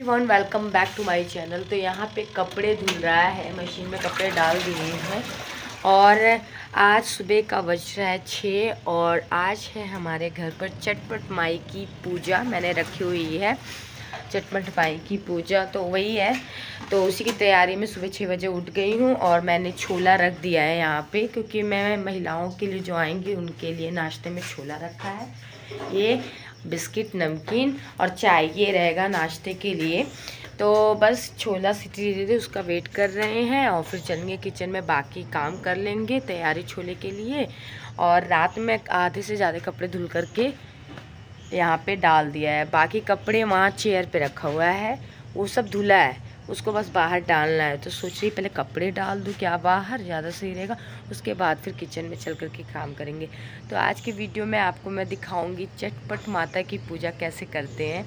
One welcome back to my channel. तो यहाँ पे कपड़े धुल रहा है, मशीन में कपड़े डाल दिए हैं और आज सुबह का बज रहा है 6 और आज है हमारे घर पर चटपट माई की पूजा। मैंने रखी हुई है चटपट माई की पूजा, तो वही है। तो उसी की तैयारी में सुबह 6 बजे उठ गई हूँ और मैंने छोला रख दिया है यहाँ पे, क्योंकि मैं महिलाओं के लिए जो आएंगी उनके लिए नाश्ते में छोला रखा है। ये बिस्किट, नमकीन और चाय ये रहेगा नाश्ते के लिए। तो बस छोला सीटी दे दे उसका वेट कर रहे हैं और फिर चलेंगे किचन में, बाकी काम कर लेंगे तैयारी छोले के लिए। और रात में आधे से ज़्यादा कपड़े धुल करके यहाँ पे डाल दिया है, बाकी कपड़े वहाँ चेयर पे रखा हुआ है, वो सब धुला है, उसको बस बाहर डालना है। तो सोच रही पहले कपड़े डाल दूँ क्या बाहर, ज़्यादा सही रहेगा, उसके बाद फिर किचन में चल कर के काम करेंगे। तो आज की वीडियो में आपको मैं दिखाऊंगी चटपट माता की पूजा कैसे करते हैं,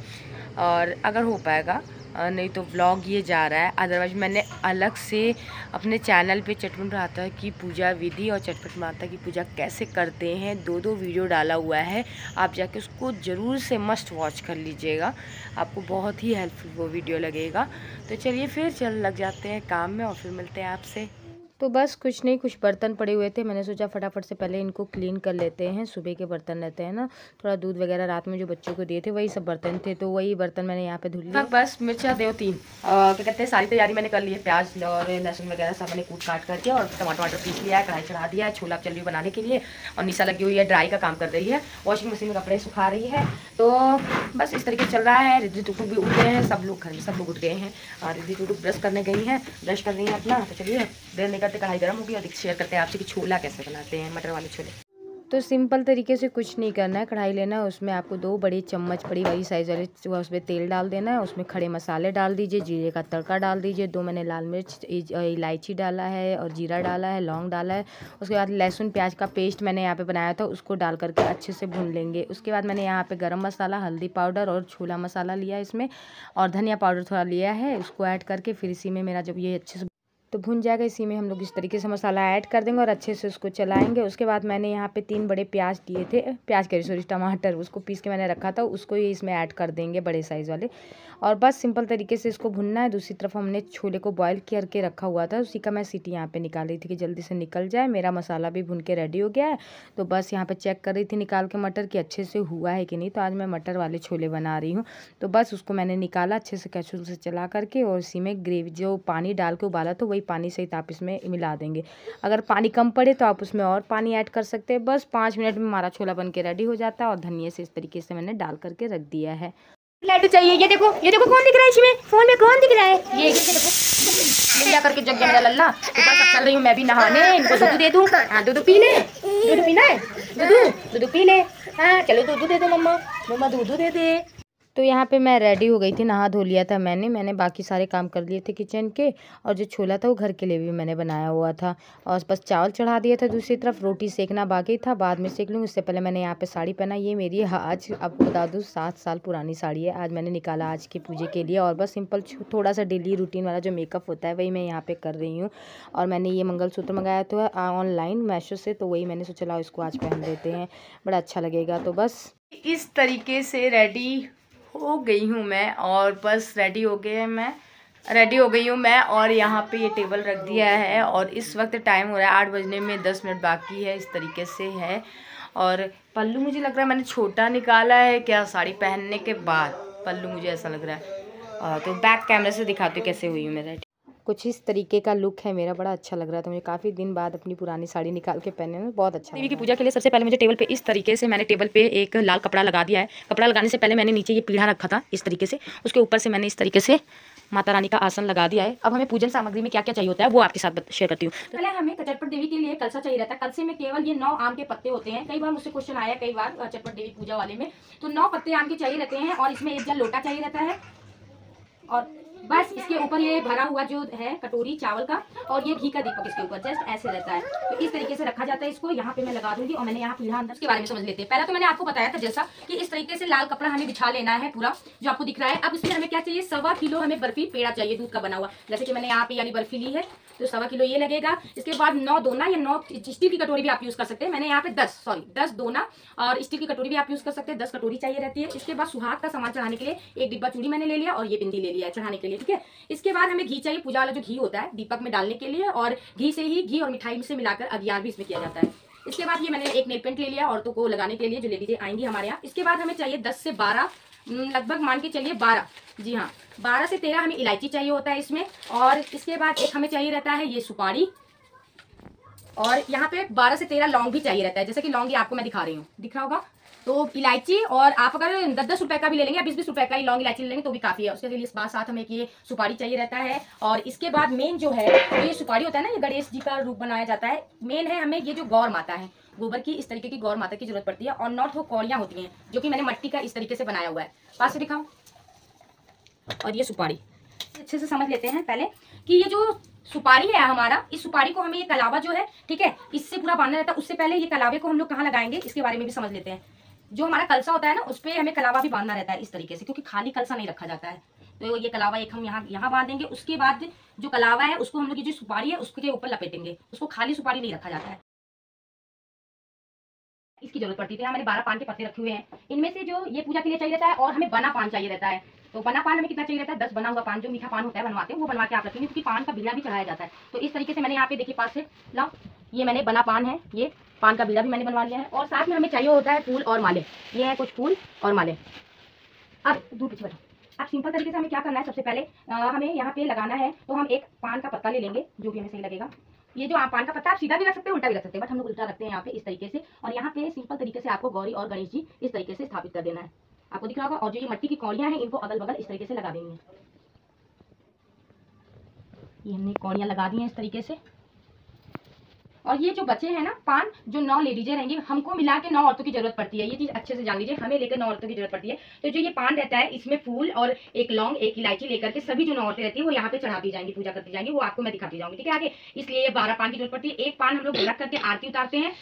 और अगर हो पाएगा नहीं तो व्लॉग ये जा रहा है। अदरवाइज मैंने अलग से अपने चैनल पे चटपट माता की पूजा विधि और चटपट माता की पूजा कैसे करते हैं दो वीडियो डाला हुआ है, आप जाके उसको ज़रूर से मस्ट वॉच कर लीजिएगा, आपको बहुत ही हेल्पफुल वो वीडियो लगेगा। तो चलिए फिर लग जाते हैं काम में और फिर मिलते हैं आपसे। तो बस कुछ नहीं, कुछ बर्तन पड़े हुए थे, मैंने सोचा फटाफट से पहले इनको क्लीन कर लेते हैं। सुबह के बर्तन रहते हैं ना, थोड़ा दूध वगैरह रात में जो बच्चों को दिए थे वही सब बर्तन थे, तो वही बर्तन मैंने यहाँ पे धुल लिया। बस मिर्चा दो 3 क्या कहते हैं, सारी तैयारी मैंने कर ली है, प्याज और लहसुन वगैरह सब मैंने कूट काट करके और टमाटर पीस लिया है, कढ़ाई चढ़ा दिया है, छोला चल रही है बनाने के लिए और निशा लगी हुई है ड्राई का काम कर रही है, वॉशिंग मशीन में कपड़े सुखा रही है। तो बस इस तरीके चल रहा है। रिद्धि टुकू भी उठ गए हैं, सब लोग घर में सब लोग उठ गए हैं और रिद्धि टुकू ब्रश करने गई हैं, ब्रश कर रही हैं अपना। तो चलिए देर नहीं करते, कढ़ाई गर्म होगी और शेयर करते हैं आपसे कि छोला कैसे बनाते हैं, मटर वाले छोले। तो सिंपल तरीके से कुछ नहीं करना है, कढ़ाई लेना है, उसमें आपको 2 बड़ी चम्मच बड़ी वाली साइज़ वाले उसमें तेल डाल देना है, उसमें खड़े मसाले डाल दीजिए, जीरे का तड़का डाल दीजिए, 2 मैंने लाल मिर्च इलायची डाला है और जीरा डाला है, लौंग डाला है। उसके बाद लहसुन प्याज का पेस्ट मैंने यहाँ पे बनाया था, उसको डाल करके अच्छे से भून लेंगे। उसके बाद मैंने यहाँ पे गरम मसाला, हल्दी पाउडर और छोला मसाला लिया है इसमें, और धनिया पाउडर थोड़ा लिया है, उसको ऐड करके फिर इसी में मेरा जब ये अच्छे से तो भुन जाएगा, इसी में हम लोग इस तरीके से मसाला ऐड कर देंगे और अच्छे से उसको चलाएंगे। उसके बाद मैंने यहाँ पे 3 बड़े प्याज दिए थे, प्याज कह रही सॉरी टमाटर, उसको पीस के मैंने रखा था, उसको ये इसमें ऐड कर देंगे बड़े साइज़ वाले, और बस सिंपल तरीके से इसको भुनना है। दूसरी तरफ हमने छोले को बॉयल करके रखा हुआ था, उसी का मैं सीटी यहाँ पे निकाल रही थी कि जल्दी से निकल जाए। मेरा मसाला भी भुन के रेडी हो गया है, तो बस यहाँ पे चेक कर रही थी निकाल के मटर कि अच्छे से हुआ है कि नहीं। तो आज मैं मटर वाले छोले बना रही हूँ, तो बस उसको मैंने निकाला अच्छे से कैचुल से चला करके, और इसी में ग्रेवी जो पानी डाल के उबाला तो वही पानी सहित आप इसमें मिला देंगे। अगर पानी कम पड़े तो आप उसमें और पानी ऐड कर सकते हैं। बस 5 मिनट में हमारा छोला बन के रेडी हो जाता है, और धनिया से इस तरीके से मैंने डाल करके रख दिया है। लड्डू चाहिए, ये देखो कौन दिख रहा है इसमें, फोन में कौन दिख रहा है, ये देखो लिया करके जग गया मेरा लल्ला। तो बस अब चल रही हूँ मैं भी नहाने, इनको दूध दे दूँ। हाँ दूध पी ले, दूध पीना है, दूध पी ले। हाँ चलो दूध दे दो मम्मा दूध दे दे। तो यहाँ पे मैं रेडी हो गई थी, नहा धो लिया था मैंने बाकी सारे काम कर लिए थे किचन के, और जो छोला था वो घर के लिए भी मैंने बनाया हुआ था, और बस चावल चढ़ा दिया था। दूसरी तरफ रोटी सेकना बाकी था, बाद में सेक लूँगी। उससे पहले मैंने यहाँ पे साड़ी पहना, ये मेरी आज आपको बता दूँ 7 साल पुरानी साड़ी है, आज मैंने निकाला आज की पूजे के लिए। और बस सिंपल थोड़ा सा डेली रूटीन वाला जो मेकअप होता है वही मैं यहाँ पर कर रही हूँ। और मैंने ये मंगलसूत्र मंगाया था ऑनलाइन मीशो से, तो वही मैंने सोचा इसको आज पहन लेते हैं, बड़ा अच्छा लगेगा। तो बस इस तरीके से रेडी हो गई हूँ मैं, और बस रेडी हो गई हूँ मैं, और यहाँ पे ये टेबल रख दिया है, और इस वक्त टाइम हो रहा है 8 बजने में 10 मिनट बाकी है, इस तरीके से है। और पल्लू मुझे लग रहा है मैंने छोटा निकाला है क्या, साड़ी पहनने के बाद पल्लू मुझे ऐसा लग रहा है। तो बैक कैमरे से दिखाती हूँ कैसे हुई हूँ मैं रेडी। कुछ इस तरीके का लुक है मेरा, बड़ा अच्छा लग रहा था मुझे, काफ़ी दिन बाद अपनी पुरानी साड़ी निकाल के पहनने में बहुत अच्छा। देवी की पूजा के लिए सबसे पहले मुझे टेबल पे इस तरीके से मैंने टेबल पे एक लाल कपड़ा लगा दिया है। कपड़ा लगाने से पहले मैंने नीचे ये पीढ़ा रखा था इस तरीके से, उसके ऊपर से मैंने इस तरीके से माता रानी का आसन लगा दिया है। अब हमें पूजन सामग्री में क्या क्या चाहिए होता है वो आपके साथ शेयर करती हूँ। तो पहले हमें चटपट देवी के लिए कलसा चाहिए रहता है, कलसे में केवल ये 9 आम के पत्ते होते हैं। कई बार मुझसे क्वेश्चन आया कई बार चटपट देवी पूजा वाले में, तो 9 पत्ते आम के चाहिए रहते हैं, और इसमें 1 जल लोटा चाहिए रहता है, और बस इसके ऊपर ये भरा हुआ जो है कटोरी चावल का, और ये घी का दीपक इसके ऊपर जस्ट ऐसे रहता है। तो इस तरीके से रखा जाता है इसको, यहाँ पे मैं लगा दूंगी। और मैंने यहाँ पीढ़ा अंदर के बारे में समझ लेते हैं। पहला तो मैंने आपको बताया था जैसा कि इस तरीके से लाल कपड़ा हमें बिछा लेना है पूरा, जो आपको दिख रहा है। अब इसमें हमें क्या चाहिए, 1.25 किलो हमें बर्फी पेड़ा चाहिए दूध का बना हुआ, जैसे कि मैंने यहाँ पे वाली बर्फी ली है, तो 1.25 किलो ये लगेगा। इसके बाद 9 दोना या 9 स्टील की कटोरी भी आप यूज कर सकते हैं, मैंने यहाँ पे 10 दोना और स्टील की कटोरी भी आप यूज कर सकते हैं, 10 कटोरी चाहिए रहती है। इसके बाद सुहाग का सामान चढ़ाने के लिए 1 डिब्बा चूड़ी मैंने ले लिया, और ये बिंदी ले लिया है चढ़ाने के लिए, ठीक है। इसके बाद हमें घी चाहिए, पूजा वाला जो घी होता है दीपक में डालने के लिए, और घी से ही घी और मिठाई से मिलाकर अगियार भी इसमें किया जाता है। इसके बाद ये मैंने एक नेल पेंट ले लिया औरतों को लगाने के लिए, जो लेडीजें आएंगी हमारे यहाँ। इसके बाद हमें चाहिए 10 से 12, लगभग मान के चलिए 12, जी हाँ 12 से 13 हमें इलायची चाहिए होता है इसमें। और इसके बाद एक हमें चाहिए रहता है ये सुपारी, और यहाँ पे 12 से 13 लौंग भी चाहिए रहता है, जैसे कि लौंग ये आपको मैं दिखा रही हूँ, दिख रहा होगा। तो इलायची, और आप अगर 10-10 रुपए का भी ले लेंगे या 20-20 रुपए का ही लौंग इलायची ले लेंगे तो भी काफी है। उसके लिए इस बात साथ हमें ये सुपारी चाहिए रहता है। और इसके बाद मेन जो है तो ये सुपारी होता है ना, ये गणेश जी का रूप बनाया जाता है। मेन है हमें ये जो गौर माता है, गोबर की इस तरीके की गौर माता की जरूरत पड़ती है। और नॉर्थ वो कौड़ियाँ होती हैं जो कि मैंने मिट्टी का इस तरीके से बनाया हुआ है, पास से दिखाऊं। और ये सुपारी अच्छे से समझ लेते हैं पहले कि ये जो सुपारी है हमारा, इस सुपारी को हमें ये कलावा जो है, ठीक है, इससे पूरा बांधना रहता है। उससे पहले ये कलावे को हम लोग कहाँ लगाएंगे इसके बारे में भी समझ लेते हैं। जो हमारा कलसा होता है ना, उस पर हमें कलावा भी बांधना रहता है इस तरीके से, क्योंकि खाली कलसा नहीं रखा जाता है। तो ये कलावा एक हम यहाँ बांधेंगे। उसके बाद जो कलावा है उसको हम लोग, जो सुपारी है उसके ऊपर लपेटेंगे, उसको खाली सुपारी नहीं रखा जाता है। इसकी जरूरत पड़ती है। मैंने 12 पान के पत्ते रखे हुए हैं, इनमें से जो ये पूजा के लिए चाहिए रहता है। और हमें बना पान चाहिए रहता है। तो बना पान हमें कितना चाहिए रहता है, 10 बना हुआ पान, जो मीठा पान होता है बनवाते हैं वो बनवा के आप रखेंगे, क्योंकि पान का बीड़ा भी चढ़ाया जाता है। तो इस तरीके से मैंने यहाँ पे देखिए पास से लाओ, ये मैंने बना पान है, ये पान का बीड़ा भी मैंने बनवा लिया है। और साथ में हमें चाहिए होता है फूल और माले, ये है कुछ फूल और माले। अब दूर पीछे बैठो। अब सिंपल तरीके से हमें क्या करना है, सबसे पहले हमें यहाँ पे लगाना है। तो हम एक पान का पत्ता ले लेंगे, जो भी हमें सही लगेगा। ये जो पान का पत्ता आप सीधा भी रख सकते हैं, उल्टा भी रख सकते हैं, बट हम लोग उल्टा रखते हैं यहाँ पे इस तरीके से। और यहाँ पे सिंपल तरीके से आपको गौरी और गणेश जी इस तरीके से स्थापित कर देना है, आपको दिख रहा होगा। और जो ये मिट्टी की कौड़ियाँ हैं इनको अगल बगल इस तरीके से लगा देंगे। ये हमने कौड़ियाँ लगा दी हैं इस तरीके से। और ये जो बचे हैं ना पान, जो 9 लेडीजें रहेंगी, हमको मिला के 9 औरतों की जरूरत पड़ती है। ये चीज अच्छे से जान लीजिए, हमें लेकर 9 औरतों की जरूरत पड़ती है। तो जो ये पान रहता है इसमें फूल और एक लौंग, एक इलायची लेकर के सभी जो 9 औरतें रहती है वो यहाँ पे चढ़ाती जाएंगी, पूजा करती जाएंगी। वो आपको मैं दिखाती जाऊंगी, ठीक है आगे। इसलिए ये 12 पान की जरूरत पड़ती है। एक पान हम लोग रख करके आरती उतारते हैं,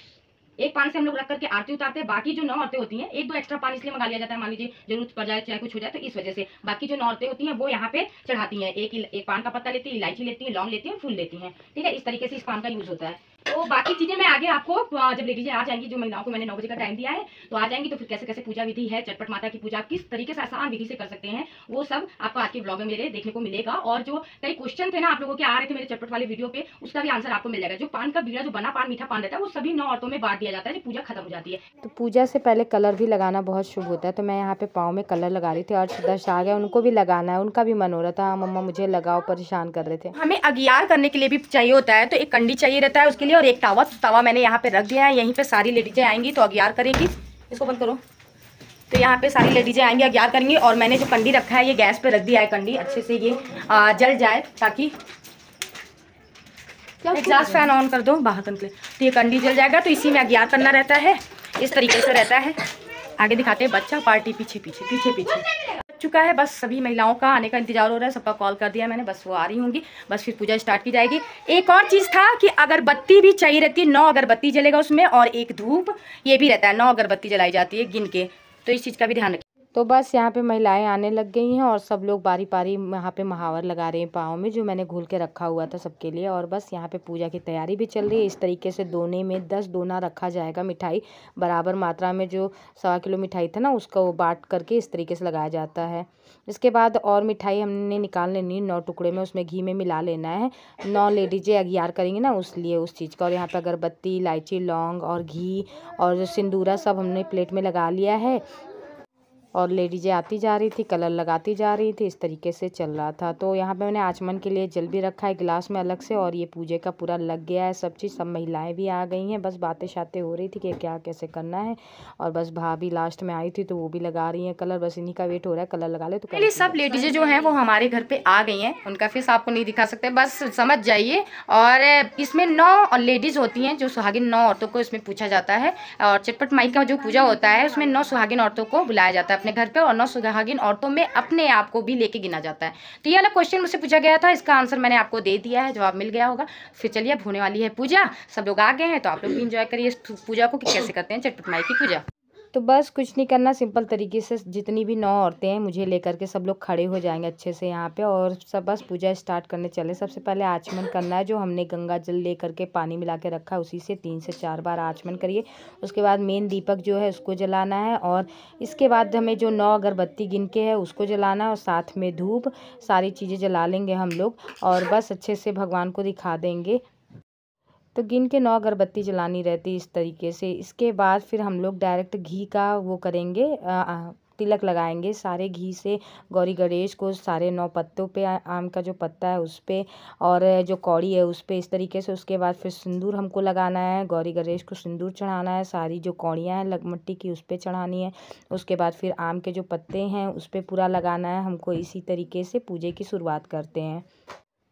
एक पान से हम लोग रख करके आरती उतारते हैं। बाकी जो 9 औरतें होती हैं, 1-2 एक्स्ट्रा पान इसलिए मंगा लिया जाता है, मान लीजिए जरूरत पड़ जाए, चाहे कुछ हो जाए, तो इस वजह से। बाकी जो 9 औरतें होती हैं वो यहाँ पे चढ़ाती हैं, एक पान का पत्ता लेती है, इलायची लेती है, लौंग लेती है, फूल लेती हैं, ठीक है। इस तरीके से इस पान का यूज होता है। तो बाकी चीजें मैं आगे आपको, जब लेडीजें आ जाएंगी, जो महिलाओं को मैंने 9 बजे का टाइम दिया है, तो आ जाएंगी तो फिर कैसे कैसे पूजा विधि है, चटपट माता की पूजा किस तरीके से आसान विधि से कर सकते हैं, वो सब आपको आज के ब्लॉग में मेरे देखने को मिलेगा। और जो कई क्वेश्चन थे ना आप लोगों के आ रहे थे मेरे चटपट वाले वीडियो पे, उसका भी आंसर आपको मिल जाएगा। जो पान का बीड़ा, जो बना पान, मीठा पान रहता है, वो सभी 9 औरतों में बांट दिया जाता है जब पूजा खत्म हो जाती है। तो पूजा से पहले कलर भी लगाना बहुत शुभ होता है, तो मैं यहाँ पे पाँव में कलर लगा रही थी। और सदस्य आ गए, उनको भी लगाना है, उनका भी मन हो रहा था, मम्मा मुझे लगाओ, परेशान कर रहे थे। हमें अगियार करने के लिए भी चाहिए होता है, तो एक कंडी चाहिए रहता है उसके लिए, और एक तावा मैंने यहाँ पे रख दिया है। यहीं पे सारी लेडीजें आएंगी तो अगियार करेंगी। इसको बंद करो। तो यहाँ पे सारी लेडीजें आएंगी, अगियार करेंगी। और मैंने जो कंडी रखा है ये गैस पे रख दिया है, कंडी अच्छे से ये जल जाए, ताकि एग्जॉस्ट फैन ऑन कर दो बाहर निकले, तो ये कंडी जल जाएगा। तो इसी में अगियार करना रहता है, इस तरीके से रहता है। आगे दिखाते हैं, बच्चा पार्टी पीछे पीछे पीछे पीछे चुका है। बस सभी महिलाओं का आने का इंतजार हो रहा है, सबका कॉल कर दिया मैंने, बस वो आ रही होंगी, बस फिर पूजा स्टार्ट की जाएगी। एक और चीज़ था कि अगरबत्ती भी चाहिए रहती है, 9 अगरबत्ती जलेगा उसमें, और एक धूप ये भी रहता है, 9 अगरबत्ती जलाई जाती है गिन के, तो इस चीज़ का भी ध्यान रखिए। तो बस यहाँ पे महिलाएं आने लग गई हैं और सब लोग बारी बारी यहाँ पे महावर लगा रहे हैं पाँव में, जो मैंने घोल के रखा हुआ था सबके लिए। और बस यहाँ पे पूजा की तैयारी भी चल रही है। इस तरीके से दोने में 10 दोना रखा जाएगा मिठाई, बराबर मात्रा में। जो 1.25 किलो मिठाई था ना, उसका वो बांट करके इस तरीके से लगाया जाता है। इसके बाद और मिठाई हमने निकाल लेनी है 9 टुकड़े में, उसमें घी में मिला लेना है। 9 लेडीजें अगियार करेंगी ना, उसलिए उस चीज़ का। और यहाँ पे अगरबत्ती, इलायची, लौंग और घी और सिंदूरा सब हमने प्लेट में लगा लिया है। और लेडीजें आती जा रही थी, कलर लगाती जा रही थी, इस तरीके से चल रहा था। तो यहाँ पे मैंने आचमन के लिए जल भी रखा है गिलास में अलग से, और ये पूजे का पूरा लग गया है सब चीज़। सब महिलाएं भी आ गई हैं, बस बातें शातें हो रही थी कि क्या कैसे करना है। और बस भाभी लास्ट में आई थी तो वो भी लगा रही हैं कलर, बस इन्हीं का वेट हो रहा है, कलर लगा ले। तो पहले सब लेडीजें जो हैं वो हमारे घर पे आ गई हैं, उनका फेस आपको नहीं दिखा सकते, बस समझ जाइए। और इसमें 9 लेडीज होती हैं, जो सुहागिन 9 औरतों को इसमें पूछा जाता है। और चटपट माई का जो पूजा होता है उसमें 9 सुहागिन औरतों को बुलाया जाता है अपने घर पे, और 9 सुहागिन औरतों में अपने आप को भी लेके गिना जाता है। तो ये वाला क्वेश्चन मुझसे पूछा गया था, इसका आंसर मैंने आपको दे दिया है, जवाब मिल गया होगा। फिर चलिए, अब होने वाली है पूजा, सब लोग आ गए हैं, तो आप लोग भी इंजॉय करिए इस पूजा को कि कैसे करते हैं चटपट माई की पूजा। तो बस कुछ नहीं करना, सिंपल तरीके से जितनी भी 9 औरतें हैं मुझे लेकर के सब लोग खड़े हो जाएंगे अच्छे से यहाँ पे, और सब बस पूजा स्टार्ट करने चले। सबसे पहले आचमन करना है, जो हमने गंगा जल लेकर के पानी मिला के रखा है उसी से 3 से 4 बार आचमन करिए। उसके बाद मेन दीपक जो है उसको जलाना है, और इसके बाद हमें जो 9 अगरबत्ती गिन के है उसको जलाना है, और साथ में धूप, सारी चीज़ें जला लेंगे हम लोग, और बस अच्छे से भगवान को दिखा देंगे। तो गिन के 9 अगरबत्ती जलानी रहती इस तरीके से। इसके बाद फिर हम लोग डायरेक्ट घी का वो करेंगे, तिलक लगाएंगे सारे घी से गौरी गणेश को, सारे 9 पत्तों पे, आम का जो पत्ता है उस पे, और जो कौड़ी है उस पे, इस तरीके से। उसके बाद फिर सिंदूर हमको लगाना है, गौरी गणेश को सिंदूर चढ़ाना है, सारी जो कौड़ियाँ हैं मिट्टी की उस पर चढ़ानी है। उसके बाद फिर आम के जो पत्ते हैं उस पर पूरा लगाना है हमको। इसी तरीके से पूजे की शुरुआत करते हैं।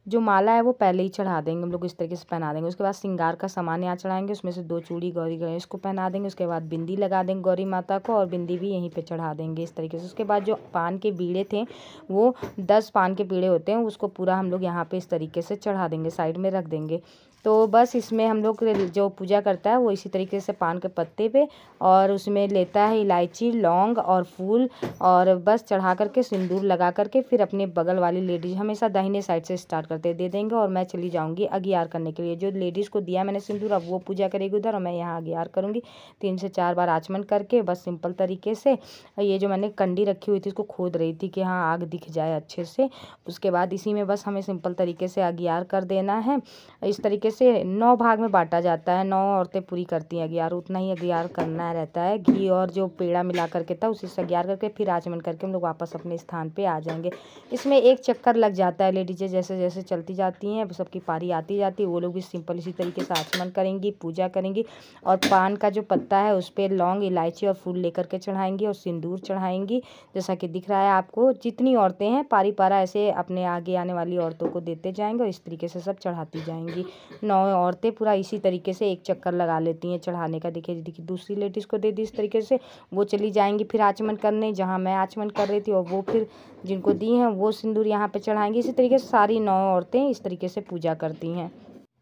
जो माला है वो पहले ही चढ़ा देंगे हम लोग, इस तरीके से पहना देंगे। उसके बाद श्रृंगार का सामान यहाँ चढ़ाएंगे, उसमें से 2 चूड़ी गौरी गणेश को पहना देंगे। उसके बाद बिंदी लगा देंगे गौरी माता को, और बिंदी भी यहीं पे चढ़ा देंगे इस तरीके से। उसके बाद जो पान के बीड़े थे वो 10 पान के बीड़े होते हैं, उसको पूरा हम लोग यहाँ पे इस तरीके से चढ़ा देंगे, साइड में रख देंगे। तो बस इसमें हम लोग जो पूजा करता है वो इसी तरीके से पान के पत्ते पे, और उसमें लेता है इलायची, लौंग और फूल, और बस चढ़ा करके सिंदूर लगा करके फिर अपने बगल वाली लेडीज, हमेशा दाहिने साइड से स्टार्ट करते दे देंगे, और मैं चली जाऊंगी अगियार करने के लिए। जो लेडीज़ को दिया मैंने सिंदूर, अब वो पूजा करेगी उधर, और मैं यहाँ अगियार करूँगी 3 से 4 बार आचमन करके, बस सिंपल तरीके से। ये जो मैंने कंडी रखी हुई थी उसको खोद रही थी कि हाँ आग दिख जाए अच्छे से। उसके बाद इसी में बस हमें सिंपल तरीके से अगियार कर देना है। इस तरीके से 9 भाग में बांटा जाता है, 9 औरतें पूरी करती हैं अगियार, उतना ही अगियार करना रहता है। घी और जो पेड़ा मिला करके था उसी से अगियार करके फिर आचमन करके हम लोग वापस अपने स्थान पे आ जाएंगे। इसमें एक चक्कर लग जाता है, लेडीजें जैसे जैसे चलती जाती हैं सबकी पारी आती जाती है, वो लोग भी सिंपल इसी तरीके से आचमन करेंगी, पूजा करेंगी, और पान का जो पत्ता है उस पर लौंग, इलायची और फूल लेकर के चढ़ाएंगी, और सिंदूर चढ़ाएंगी जैसा कि दिख रहा है आपको। जितनी औरतें हैं पारी पारा ऐसे अपने आगे आने वाली औरतों को देते जाएंगे, और इस तरीके से सब चढ़ाती जाएंगी। 9 औरतें पूरा इसी तरीके से एक चक्कर लगा लेती हैं चढ़ाने का। देखिए दूसरी लेडीज़ को दे दी इस तरीके से, वो चली जाएंगी फिर आचमन करने जहाँ मैं आचमन कर रही थी, और वो फिर जिनको दी हैं वो सिंदूर यहाँ पे चढ़ाएंगी। इसी तरीके से सारी 9 औरतें इस तरीके से पूजा करती हैं।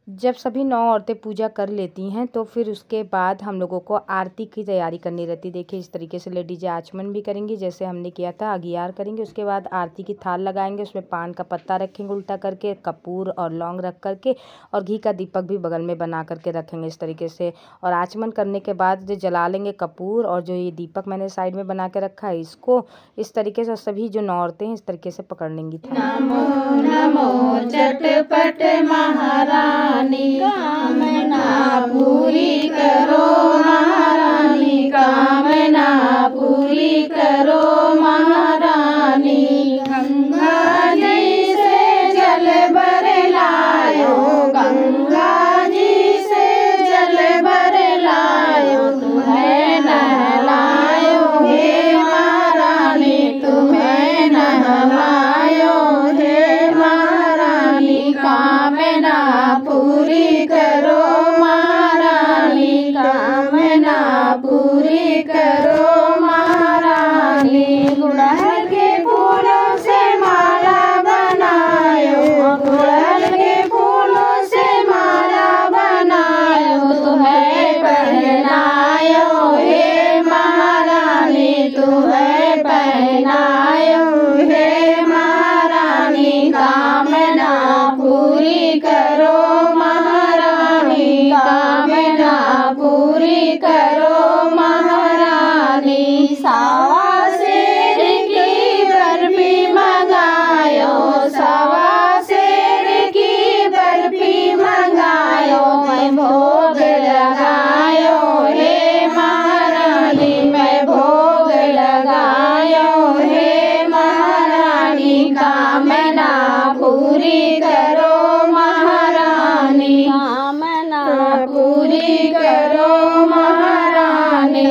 जब सभी 9 औरतें पूजा कर लेती हैं तो फिर उसके बाद हम लोगों को आरती की तैयारी करनी रहती है। देखिए इस तरीके से लेडीजें आचमन भी करेंगी जैसे हमने किया था, अगियार करेंगे। उसके बाद आरती की थाल लगाएंगे, उसमें पान का पत्ता रखेंगे उल्टा करके, कपूर और लौंग रख करके, और घी का दीपक भी बगल में बना करके रखेंगे इस तरीके से। और आचमन करने के बाद जो जला लेंगे कपूर, और जो ये दीपक मैंने साइड में बना के रखा है इसको इस तरीके से सभी जो 9 औरतें हैं इस तरीके से पकड़ लेंगी। नमो नमो चटपट महारानी, कामना पूरी करो महारानी, कामना पूरी करो महारानी। गंगा जी से जल भर लायो, गंगा जी से जल भर लायो, तुम्हें नहलायो हे महारानी, तुम्हें नहलायो हे महारानी। कामना पूरी करो महारानी, कामना पूरी करो महारानी। गुड़हल के फूलों से माला बनायो, गुड़हल के फूलों से माला बनायो, तुम्हें पहनायो हे महारानी, तुम्हें पहनायो हे महारानी। कामना पूरी करो महारानी, कामना पूरी करो महारानी। सावा शेर की बर्फी मंगायो, सावा शेर की बर्फी मंगायो, मैं भोग लगायो हे महारानी, मैं भोग लगायो हे महारानी। कामना पूरी करो महारानी, कामना पूरी करो महारानी।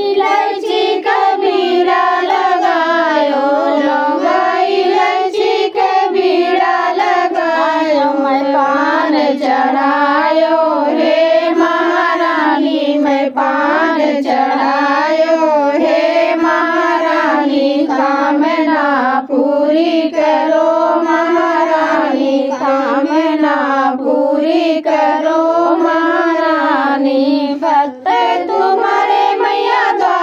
इलायची कबीरा लगायो, लौंगा इलायची कबीरा लगायो, मैं पान चढ़ायो हे महारानी, मैं पान चढ़ायो हे महारानी। कामना पूरी करो महारानी, कामना पूरी करो महारानी। भक्त तुम्हारे मैया द्वार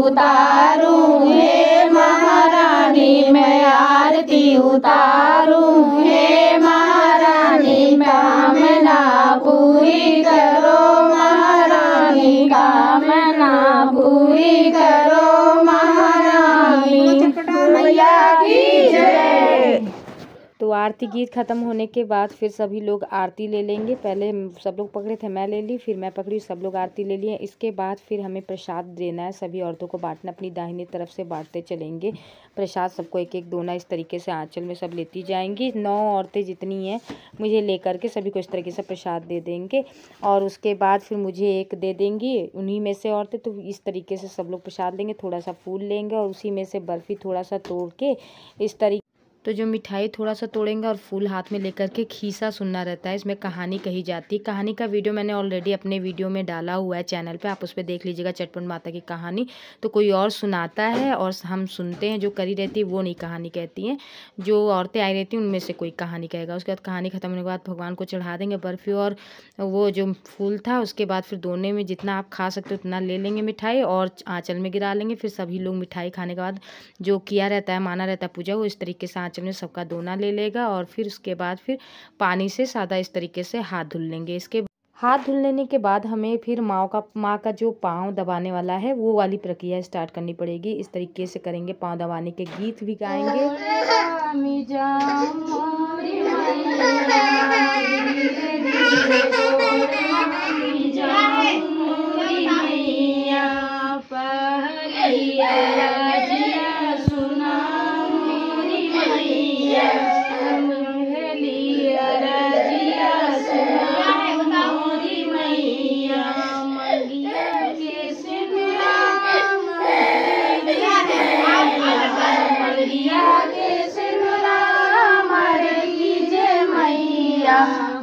उतारूं, हे महारानी मैं आरती उतारूं, हे महारानी कामना पूरी करो, महारानी कामना पूरी करो, महारानी मैया की जय। तो आरती गीत ख़त्म होने के बाद फिर सभी लोग आरती ले लेंगे। पहले सब लोग पकड़े थे, मैं ले ली, फिर मैं पकड़ी, सब लोग आरती ले लिए। इसके बाद फिर हमें प्रसाद देना है, सभी औरतों को बांटना, अपनी दाहिनी तरफ से बांटते चलेंगे प्रसाद, सबको एक एक दोना इस तरीके से आंचल में सब लेती जाएंगी। 9 औरतें जितनी हैं मुझे लेकर के सभी को इस तरीके से प्रसाद दे देंगे और उसके बाद फिर मुझे एक दे देंगी उन्हीं में से औरतें। तो इस तरीके से सब लोग प्रसाद लेंगे, थोड़ा सा फूल लेंगे और उसी में से बर्फ़ी थोड़ा सा तोड़ के इस तरीके, तो जो मिठाई थोड़ा सा तोड़ेंगे और फूल हाथ में लेकर के खीसा सुनना रहता है। इसमें कहानी कही जाती है। कहानी का वीडियो मैंने ऑलरेडी अपने वीडियो में डाला हुआ है चैनल पे, आप उस पर देख लीजिएगा, चटपट माता की कहानी। तो कोई और सुनाता है और हम सुनते हैं, जो करी रहती है वो नहीं कहानी कहती हैं, जो औरतें आई रहती हैं उनमें से कोई कहानी कहेगा। उसके बाद कहानी ख़त्म होने के बाद भगवान को चढ़ा देंगे बर्फ़ी और वो जो फूल था। उसके बाद फिर दोने में जितना आप खा सकते हो उतना ले लेंगे मिठाई और आँचल में गिरा लेंगे। फिर सभी लोग मिठाई खाने के बाद जो किया रहता है, माना रहता है पूजा, वो इस तरीके से में सबका दोना ले लेगा और फिर उसके बाद फिर पानी से सादा इस तरीके से हाथ धुल लेंगे। इसके हाथ धुल लेने के बाद हमें फिर माँ का जो पाँव दबाने वाला है वो वाली प्रक्रिया स्टार्ट करनी पड़ेगी। इस तरीके से करेंगे, पाँव दबाने के गीत भी गाएंगे।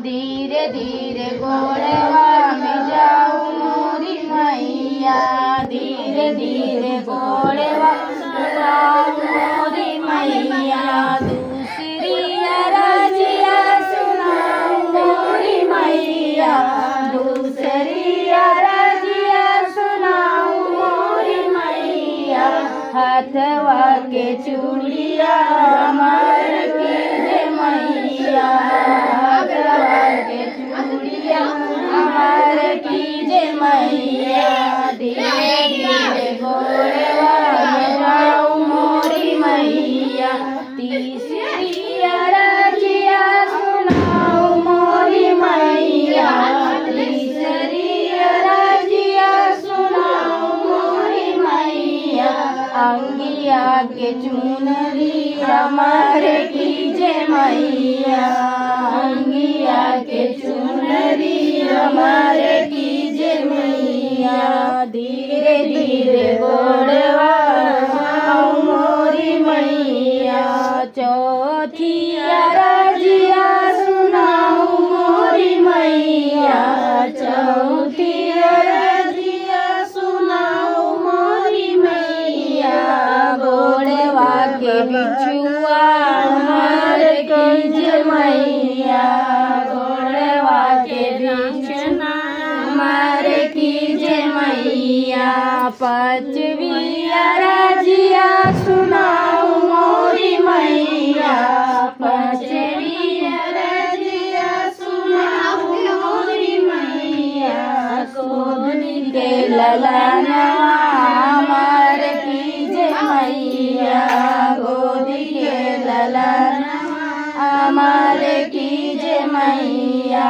धीरे धीरे गोड़वा में जाऊं मोरी मैया, धीरे धीरे गोड़वा में जाऊं मोरी मैया, दूसरी अरजिया सुनाऊं मोरी मैया, दूसरी अरजिया सुनाऊं मोरी मैया, हथवा के चूड़िया मार के जे मैया, हमार कीजे मैया, धीरे धीरे गोड़वा में जाऊं मोरी मैया, तीसरी अरजिया सुनाऊं मोरी मैया, तीसरी अरजिया सुनाऊं मोरी मैया, अंगिया के चुनरी हमार कीजे मैया, अंगिया के चुनरी हमारे कीजे मैया, धीरे धीरे गोड़वा मोरी मैया, चौथी अरजिया सुनाऊं मोरी मैया, चौथी अरजिया सुनाऊं मोरी मैया, गोड़वा के बिछुआ हमारे कीजे मैया, गोड़वा के बिछुआ हमारे कीजे मैया, पांचवी अरजिया सुनाऊं मोरी मैया, पांचवी अरजिया सुनाऊं मोरी मैया, गोद के ललना हमारे कीजे मैया, गोद के ललना हमारे कीजे मैया,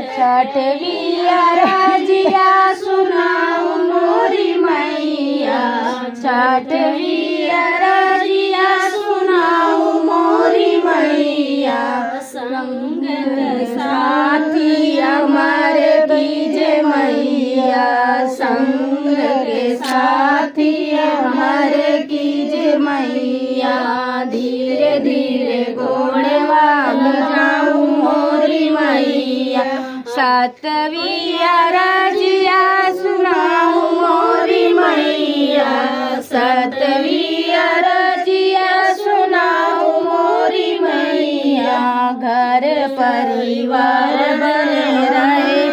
छठवीं अरजिया सुनाऊं मोरी मैया, छठवीं अरजिया सुनाऊं मोरी मैया, संग के साथी हमारे कीजे मैया, संग के साथी हमारे कीजे मैया, धीरे धीरे गोड़वा में जाऊं मोरी मैया, सातवीं अरजिया सुनाऊं मोरी मैया, सातवीं अरजिया सुनाऊं मोरी मैया, घर परिवार बने रहे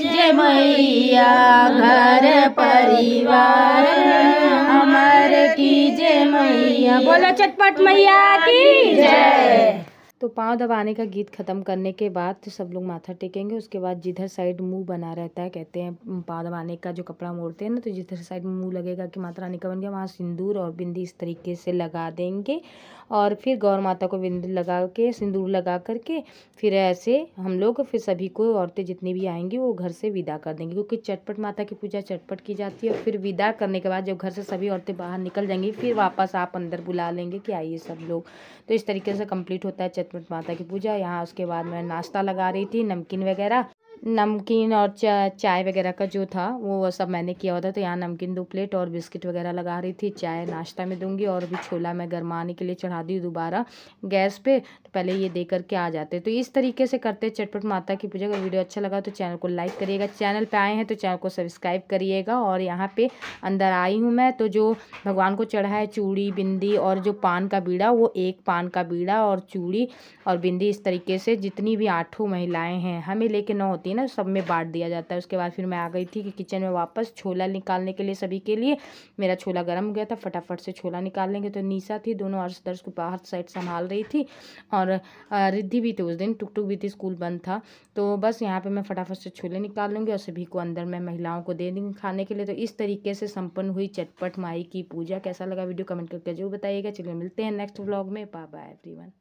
जे मैया, घर परिवार की जय मैया, बोलो चटपट मैया की जय। तो पाँव दबाने का गीत ख़त्म करने के बाद तो सब लोग माथा टेकेंगे। उसके बाद जिधर साइड मुंह बना रहता है, कहते हैं पाँव दबाने का जो कपड़ा मोड़ते हैं ना, तो जिधर साइड मुंह लगेगा कि माता रानी का बन गया, वहाँ सिंदूर और बिंदी इस तरीके से लगा देंगे। और फिर गौर माता को बिंदी लगा के सिंदूर लगा करके फिर ऐसे हम लोग फिर सभी को, औरतें जितनी भी आएंगी वो घर से विदा कर देंगे, क्योंकि चटपट माता की पूजा चटपट की जाती है। और फिर विदा करने के बाद जब घर से सभी औरतें बाहर निकल जाएंगी, फिर वापस आप अंदर बुला लेंगे कि आइए सब लोग। तो इस तरीके से कंप्लीट होता है चटपट माता की पूजा। यहाँ उसके बाद मैं नाश्ता लगा रही थी, नमकीन और चाय वगैरह का जो था वो सब मैंने किया होता। तो यहाँ नमकीन 2 प्लेट और बिस्किट वगैरह लगा रही थी। चाय नाश्ता में दूंगी और अभी छोला मैं गरमाने के लिए चढ़ा दी दोबारा गैस पे, तो पहले ये दे करके आ जाते। तो इस तरीके से करते चटपट माता की पूजा। अगर वीडियो अच्छा लगा तो चैनल को लाइक करिएगा, चैनल पे आए हैं तो चैनल को सब्सक्राइब करिएगा। और यहाँ पे अंदर आई हूँ मैं, तो जो भगवान को चढ़ा है चूड़ी बिंदी और जो पान का बीड़ा, वो एक पान का बीड़ा और चूड़ी और बिंदी इस तरीके से जितनी भी 8 महिलाएं हैं, हमें लेके 9 होती है ना, सब में बांट दिया जाता है। उसके बाद फिर मैं आ गई थी कि किचन में वापस छोला निकालने के लिए सभी के लिए। मेरा छोला गर्म हो गया था, फटाफट से छोला निकाल लेंगे। तो निशा थी, दोनों अर्श दर्श को बाहर साइड संभाल रही थी और रिद्धि भी थी उस दिन, टुकटुक भी थी, स्कूल बंद था। तो बस यहाँ पे मैं फटाफट से छोले निकाल लूँगी और सभी को अंदर मैं महिलाओं को दे दूँगी खाने के लिए। तो इस तरीके से संपन्न हुई चटपट माई की पूजा। कैसा लगा वीडियो कमेंट करके जरूर बताइएगा। चलिए मिलते हैं नेक्स्ट व्लॉग में। Bye bye everyone.